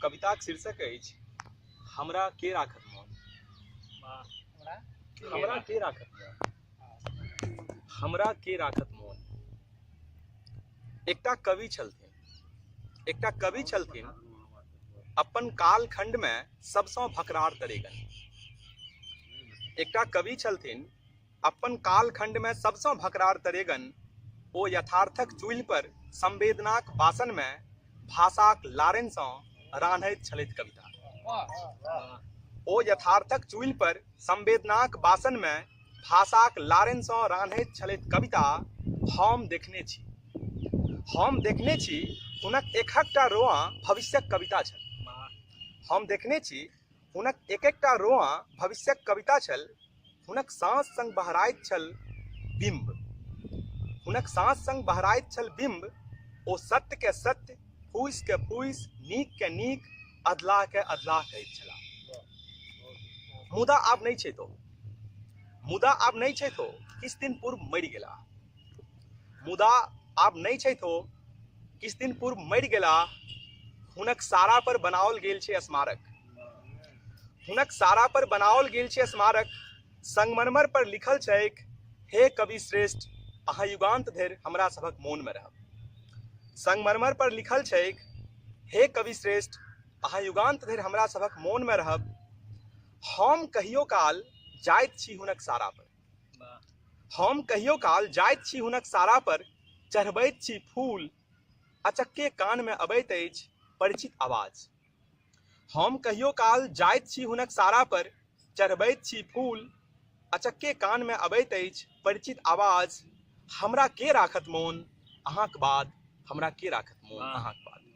कविताक शीर्षक अछि हमरा के राखत मोन। हमरा के राखत मोन। हमरा के राखत मोन। एकटा कवि छलथिन अपन कालखंड में सबसँ भकरार तरेगन। एकटा कवि छलथिन अपन कालखंड में सबसँ भकरार तरेगन। ओ यथार्थक चूल्हि पर संवेदनाक बासन में भाषाक लारेन सँ रान्हैत छलथि कविता। ओ यथार्थक चूल्हि पर संवेदनाक बासन में भाषाक लारेन सँ रान्हैत छलथि कविता। हम देखने छी हुनक एकटा रोआ भविष्यक कविता छल। हम देखने छी हुनक एकटा रोआ भविष्यक कविता छल। हुनक सांस संग बहराइत छल बिंब। हुनक सांस संग बहराइत छल बिंब। ओ सत्य के सत्य, फूस के फूस, नीक के नीक, अधलाह के अधलाह कहैत छलाह। मुदा आब नहि छै तो किछु दिन पूर्व मरि गेलाह। मुदा आब नहि छै तो किछु दिन पूर्व मरि गेलाह। हुनक सारा पर बनाओल गेल छै स्मारक। हुनक सारा पर बनाओल गेल छै स्मारक। संगमरमर पर लिखल छैक, हे कवि श्रेष्ठ, अहाँ युगांत धरि हमरा सभक मोन में रहब। संगमरमर पर लिखल छैक, हे कवि श्रेष्ठ, अहाँ युगांत धरि हमरा सभक मोन में रहब। हम कहियो काल जाइत छी हुनक सारा पर। हम कहियो काल जाइत छी हुनक सारा पर, चढ़बैत छी फूल, अचक्के कान में अबैत अछि परिचित आवाज। हम कहियो काल जाइत छी हुनक सारा पर, चढ़बैत छी फूल, अचक्के कान में अबैत अछि परिचित आवाज। हमरा के राखत मोन अहाँक बाद। हमरा के राखत मोन अहाँक बाद।